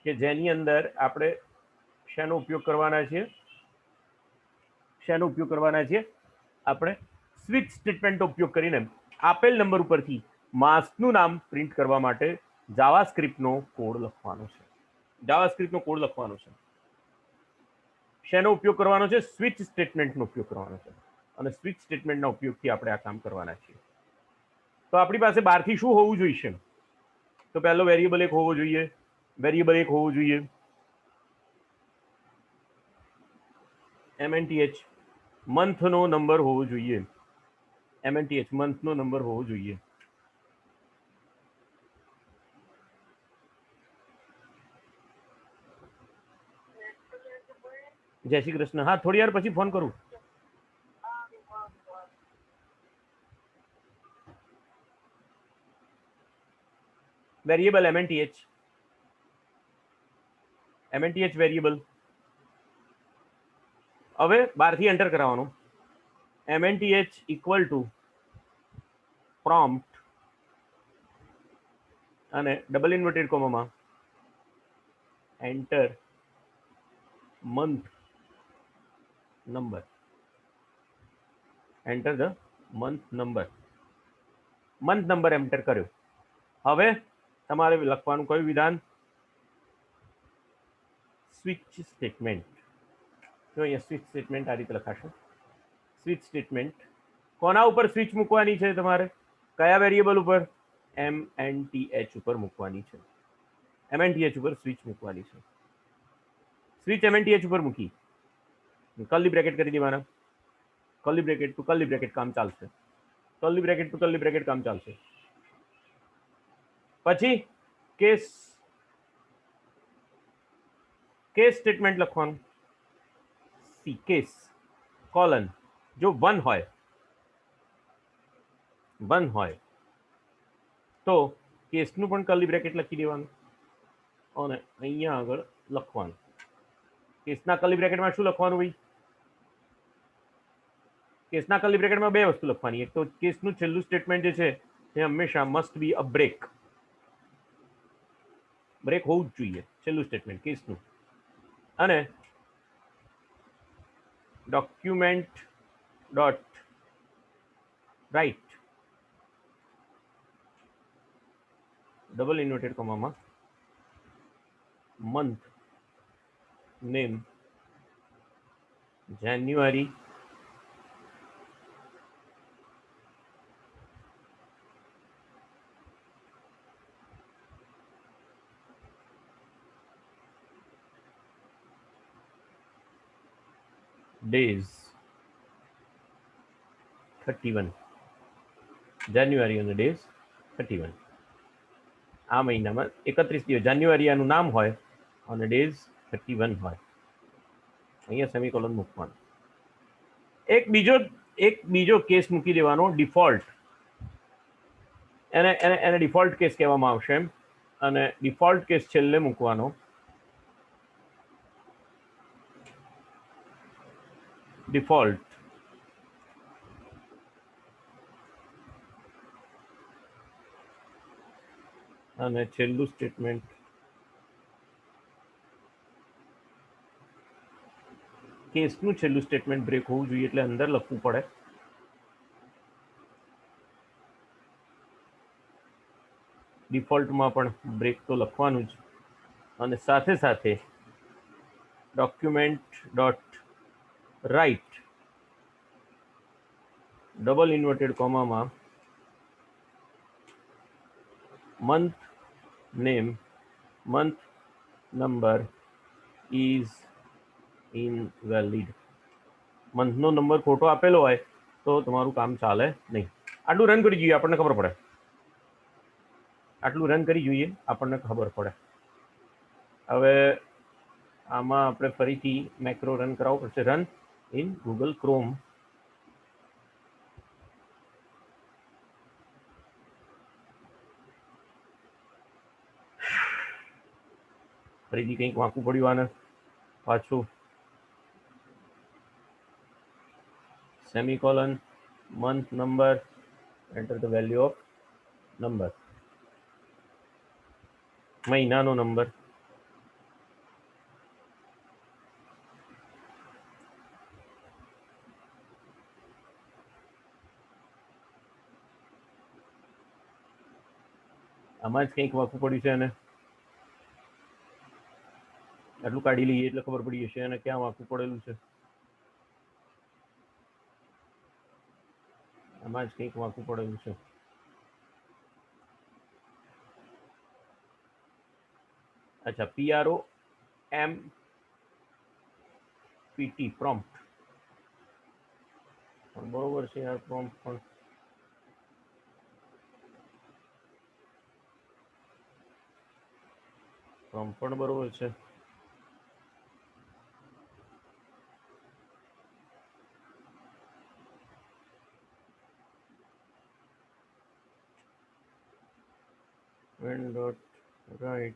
કે જેની અંદર આપણે શેનો ઉપયોગ કરવાના છીએ? શેનો ઉપયોગ કરવાના છીએ? આપણે સ્વિચ સ્ટેટમેન્ટનો ઉપયોગ કરીને આપેલ નંબર ઉપરથી માસનું નામ પ્રિન્ટ કરવા માટે જાવાસ્ક્રિપ્ટનો કોડ લખવાનો છે. જાવાસ્ક્રિપ્ટનો કોડ લખવાનો છે. શેનો ઉપયોગ કરવાનો છે? સ્વિચ સ્ટેટમેન્ટનો ઉપયોગ કરવાનો છે. અને સ્વિચ સ્ટેટમેન્ટના ઉપયોગથી આપણે આ કામ કરવાના છીએ. તો આપણી પાસે બહારથી શું હોવું જોઈએ? તો પહેલો વેરિયેબલ એક હોવો જોઈએ. વેરિયેબલ એક હોવું જોઈએ MNTH, મંથનો નંબર હોવો જોઈએ. MNTH મંથનો નંબર હોવો જોઈએ. જય શ્રી કૃષ્ણ. હા, થોડી વાર પછી ફોન કરું. વેરિયેબલ MNTH વેરિયેબલ હવે બહારથી એન્ટર કરાવવાનું. MNTH ઇક્વલ ટુ પ્રોમ્પ્ટ અને ડબલ ઇન્વર્ટેડ કોમામાં enter month number. Enter the month number. Month number enter કર્યો. હવે તમારે લખવાનું કયું વિધાન? Switch statement. જો અહીંયા સ્વિચ સ્ટેટમેન્ટ આ રીતે લખાશે. સ્વિચ સ્ટેટમેન્ટ કોના ઉપર સ્વિચ મૂકવાની છે તમારે? કયા વેરિયેબલ ઉપર? MNTH ઉપર મૂકવાની છે. MNTH ઉપર સ્વિચ મૂકવાની છે. સ્વિચ MNTH ઉપર મૂકી કર્લી બ્રેકેટ કરી દેવાના. Curly bracket to curly bracket કામ ચાલશે. Curly bracket to curly bracket કામ ચાલશે. પછી કેસ સ્ટેટમેન્ટ લખવાનું. C case colon. જો 1 હોય તો કેસનું પણ કર્લી બ્રેકેટ લખી દેવાનું અને અહીંયા આગળ લખવાનું. કેસના કર્લી બ્રેકેટમાં શું લખવાનું ભાઈ? કેસના કર્લી બ્રેકેટમાં બે વસ્તુ લખવાની. એક તો કેસનું છેલ્લું સ્ટેટમેન્ટ જે છે એ હંમેશા must be a break. Break હોવું જ જોઈએ છેલ્લું સ્ટેટમેન્ટ કેસનું. અને document dot write double inverted કોમામાં month name January days 31 January અને ડેઝ 31 આ મહિનામાં 31 દિવસ જાન્યુઆરી આનું નામ હોય અને ડેઝ 31 હોય. અહીંયા સેમિકોલન મૂકવાનું. એક બીજો કેસ મૂકી દેવાનો ડિફોલ્ટ. એને એને એને ડિફોલ્ટ કેસ કહેવામાં આવશે એમ. અને ડિફોલ્ટ કેસ છેલ્લે મૂકવાનો. ડિફોલ્ટ અને છેલ્લું સ્ટેટમેન્ટ કેસનું છેલ્લું સ્ટેટમેન્ટ બ્રેક હોવું જોઈએ એટલે અંદર લખવું પડે. ડિફોલ્ટમાં પણ બ્રેક તો લખવાનું જ. અને સાથે સાથે document dot write double inverted કોમામાં month name month number is invalid. મંથનો નંબર ખોટો આપેલો હોય તો તમારું કામ ચાલે નહીં. આટલું રન કરી જોઈએ આપણને ખબર પડે. આટલું રન કરી જોઈએ આપણને ખબર પડે. હવે આમાં આપણે ફરીથી મેક્રો રન કરાવવું પડશે. Run in Google chrome. ફરીથી કંઈક વાંકું પડ્યું આને પાછું. Semicolon month number enter the value of number મહિનાનો નંબર આમાં જ કંઈક વાંકું પડ્યું છે. અને આટલું કાઢી લઈએ એટલે ખબર પડી જશે અને ક્યાં વાંકું પડેલું છે. આમાં જ કંઈક વાંકું પડેલું છે. અચ્છા PROMPT પ્રોમ્પ્ટ બરોબર છે યાર. પ્રોમ્પ્ટ પણ બરોબર છે. dot right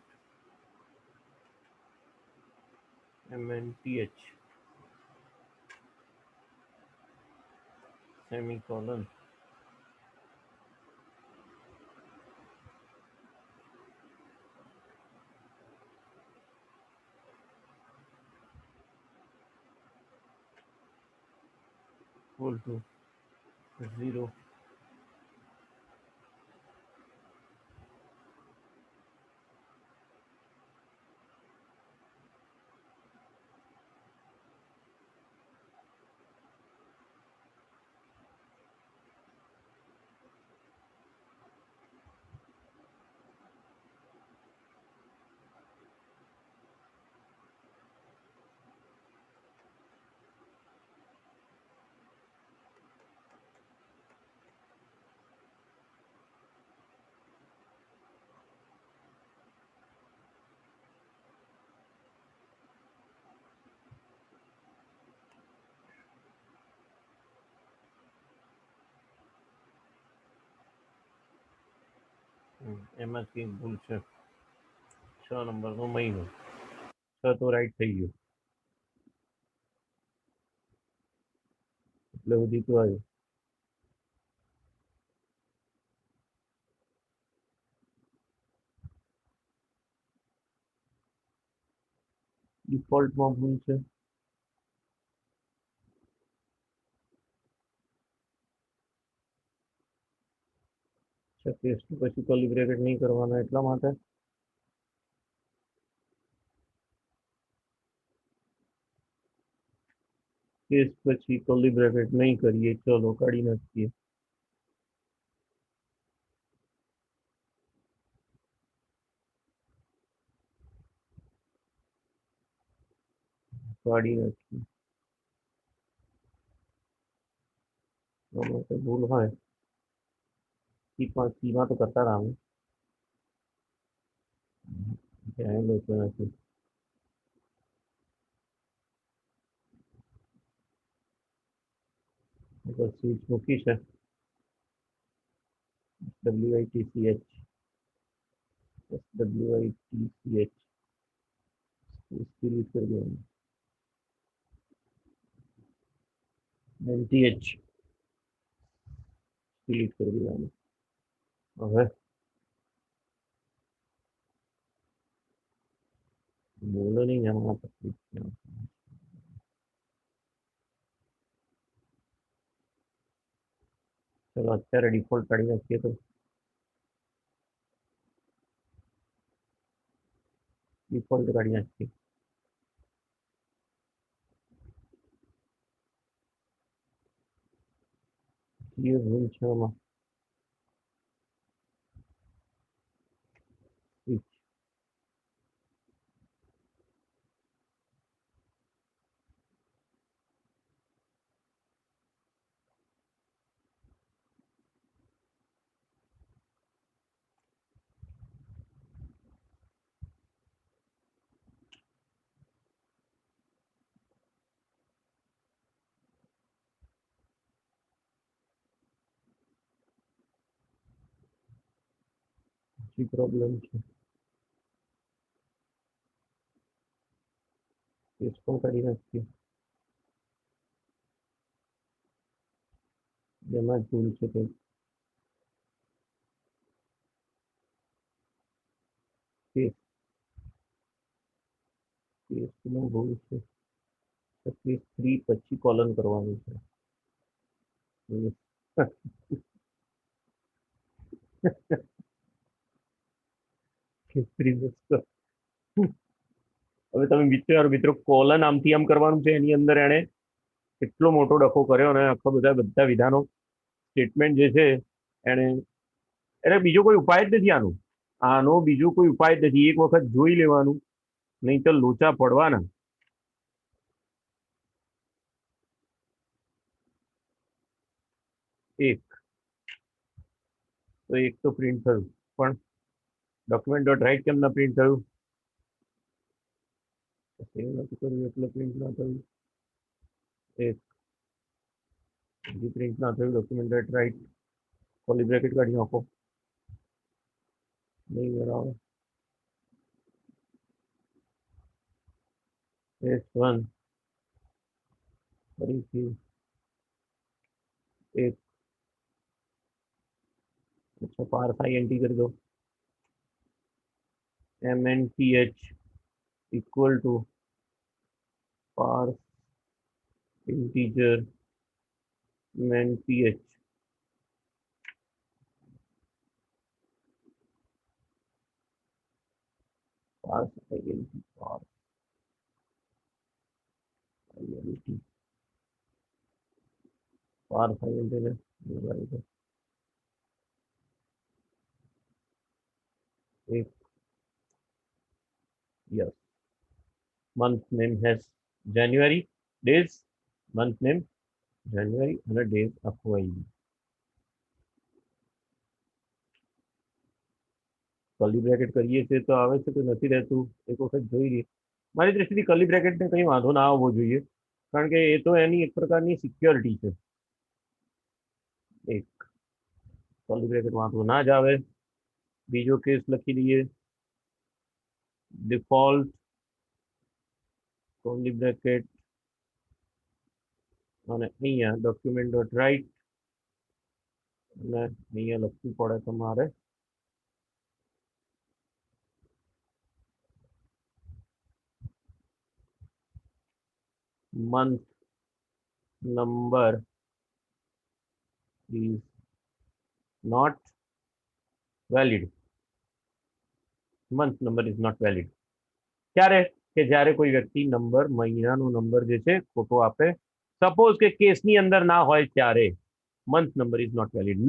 MNTH semicolon equal to 0. એમાં કંઈક ભૂલ છે. 6 નંબરનો મહિનો 6 તો રાઈટ થઈ ગયું એટલે બધી તો આવ્યું. ડિફોલ્ટમાં ભૂલ છે. કેસ પછી કર્લી બ્રેકેટ નહીં કરવાના એટલા માટે. કેસ પછી કર્લી બ્રેકેટ નહીં કરીએ, ચલો કાઢી નાખીએ. કાઢી નાખીએ. તો ભૂલ હોય સીમાં તો કરતા હતા અમે. ધ્યાન લેતું નથી. સ્વિચ મૂકી છે. WITCH WITCH ડિલીટ કરી દેવાનું. NTH ડિલીટ કરી દેવાનું. હવે બોલો નહીં એમાં તકલીફ છે. ચલો અત્યારે ડિફોલ્ટ કાઢી નાખીએ તો ડિફોલ્ટ કાઢી નાખીએ. જે ભૂલ છે એમાં સ્વિચ પ્રોબ્લેમ છે. કેસ પણ કાઢી નાખીએ. એમાં જ ભૂલ છે તો કેસમાં ભૂલ છે. કેસ 3 પછી કોલન કરવાનું છે. હવે તમે મિત્રો કોલન આમથી આમ કરવાનું છે. એની અંદર એને કેટલો મોટો ડખો કર્યો અને આખા બધા વિધાનો સ્ટેટમેન્ટ જે છે એને એટલે બીજો કોઈ ઉપાય જ નથી આનો બીજો કોઈ ઉપાય જ નથી. એક વખત જોઈ લેવાનું, નહીં તો લોચા પડવાના. એક તો પ્રિન્ટ થયું, પણ ડોક્યુમેન્ટ ડોટ રાઇટ કેમ ના પ્રિન્ટ થયું? સેવ નથી કર્યું એટલે પ્રિન્ટ ના થયું. એક પ્રિન્ટ ના થયું. Document dot write curly bracket કાઢી નાખો. નહીં બરાબર. S1 ફરીથી એક अच्छा पार्स INT कर दो. MNTH equal to parse integer MNTH. Parse INT parse INT parse INT है. एक yes. Month name has January. Days month name January અને days આખું આવી ગયું. કર્લી બ્રેકેટ કરીએ છીએ તો આવે છે કે નથી રહેતું એક વખત જોઈ લઈએ. મારી દ્રષ્ટિથી કર્લી બ્રેકેટને કંઈ વાંધો ના આવવો જોઈએ, કારણ કે એ તો એની એક પ્રકારની સિક્યોરિટી છે. એક કર્લી બ્રેકેટ વાંધો ના જ આવે. બીજો કેસ લખી દઈએ. ડિફોલ્ટ કર્લી બ્રેકેટ અને અહીંયા ડોક્યુમેન્ટ ડોટ રાઇટ અને અહીંયા લખવું પડે તમારે month number is not valid. month number is not valid. ક્યારે કે જ્યારે કોઈ વ્યક્તિ નંબર મહિનાનો નંબર જે છે ખોટો આપે, સપોઝ કે કેસની અંદર ના હોય ત્યારે month number is not valid.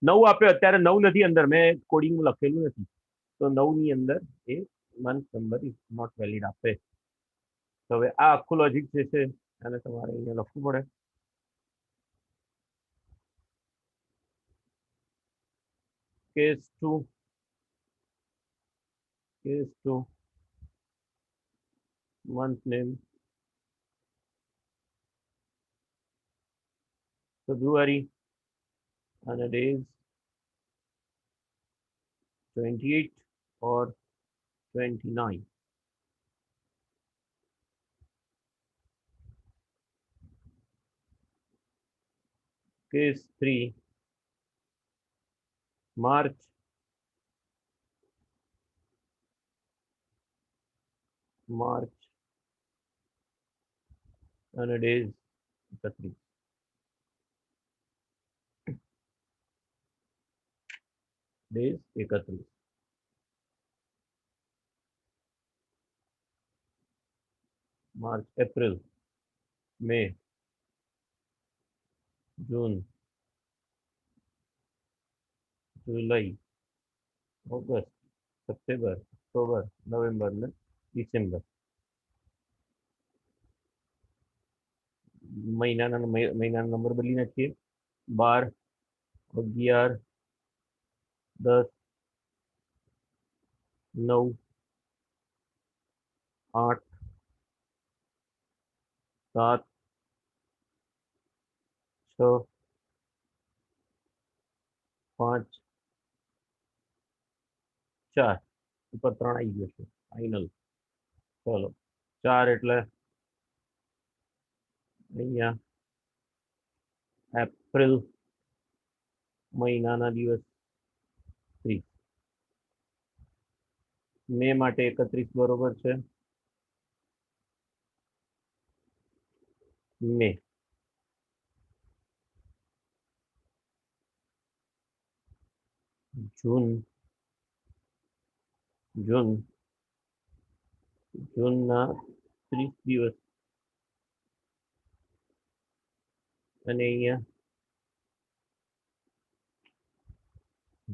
9 આપ્યો, અત્યારે 9 નથી અંદર, મેં કોડિંગમાં લખેલું નથી, તો 9 ની અંદર એ month number is not valid આપે. તો હવે આ આખું લોજિક જે છે આને તમારે અહીંયા લખવું પડે. Case 2 month name February and it is 28 or 29. Case 3 March and it is 31. Days 31. March, April, May, June, July, August, September, October, November ને ડિસેમ્બર. મહિનાના નંબર બદલી નાખીએ. 12, 11, 10, 9, 8, 7, 6, 5, 4 ઉપર 3 આવી ગયો છે ફાઇનલ. ચલો 4 એટલે અહીંયા એપ્રિલ મહિનાના દિવસ 30. મે માટે 31 બરોબર છે. મે, જૂનના 30 દિવસ અને અહીંયા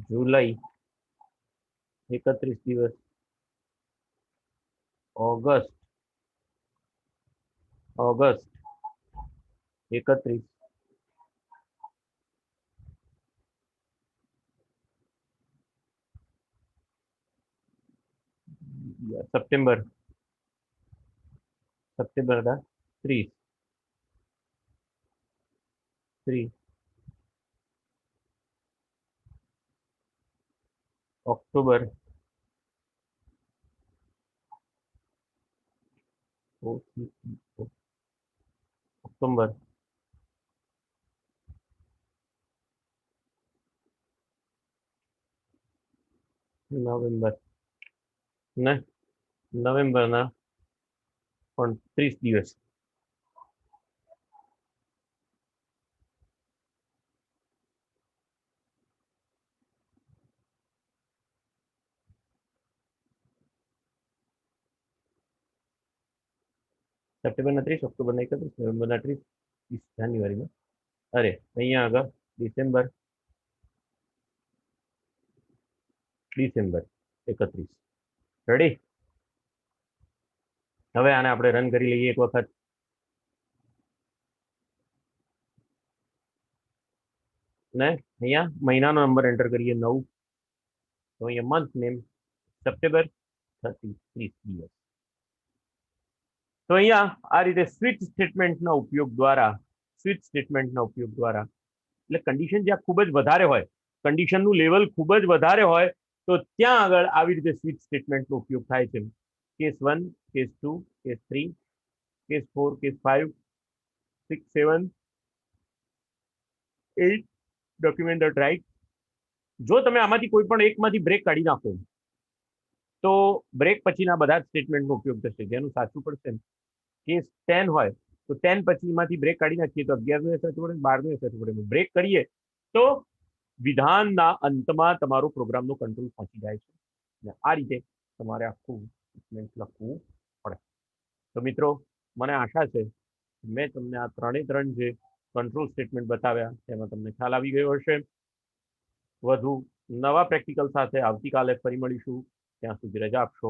જુલાઈ 31 દિવસ, ઓગસ્ટ 31, સપ્ટેમ્બર 30, ઓક્ટોબર 31, નવેમ્બર ને નવેમ્બરના પણ 30 દિવસ. સપ્ટેમ્બરના 30, ઓક્ટોબરના 31, નવેમ્બરના 30, જાન્યુઆરીમાં, અરે અહીંયા આગળ ડિસેમ્બર 31. રેડી? હવે આને આપણે રન કરી લઈએ એક વખત. ને અહીંયા મહિનાનો નંબર એન્ટર કરીએ 9, તો અહીંયા મંથ નેમ સપ્ટેમ્બર 30 દિવસ. તો અહીંયા આ રીતે સ્વિચ સ્ટેટમેન્ટના ઉપયોગ દ્વારા એટલે કન્ડિશન જ્યાં ખૂબ જ વધારે હોય, કન્ડિશનનું લેવલ ખૂબ જ વધારે હોય, તો ત્યાં આગળ આવી રીતે સ્વિચ સ્ટેટમેન્ટનો ઉપયોગ થાય છે. Case 1, case 2, case 3, case 4, case 5, 6, 7, 8 document dot write. જો તમે આમાંથી કોઈ પણ એકમાંથી બ્રેક કાઢી નાખો તો બ્રેક પછીના બધા જ સ્ટેટમેન્ટનો ઉપયોગ થશે. જેનું સાચું પડશે કેસ 10 હોય તો 10 પછી એમાંથી બ્રેક કાઢી નાખીએ તો 11નું સાચું પડે, 12નું સાચું પડે. બ્રેક કરીએ તો વિધાનના અંતમાં તમારો પ્રોગ્રામનો કંટ્રોલ પહોંચી જાય છે. અને આ રીતે તમારે આખું સ્ટેટમેન્ટ લખવું પડે. તો મિત્રો, મને આશા છે મેં તમને આ 3 જે કંટ્રોલ સ્ટેટમેન્ટ બતાવ્યા તેમાં તમને ખ્યાલ આવી ગયો હશે. વધુ નવા પ્રેક્ટિકલ સાથે આવતીકાલે ફરી મળીશું. ત્યાં સુધી રજા આપશો.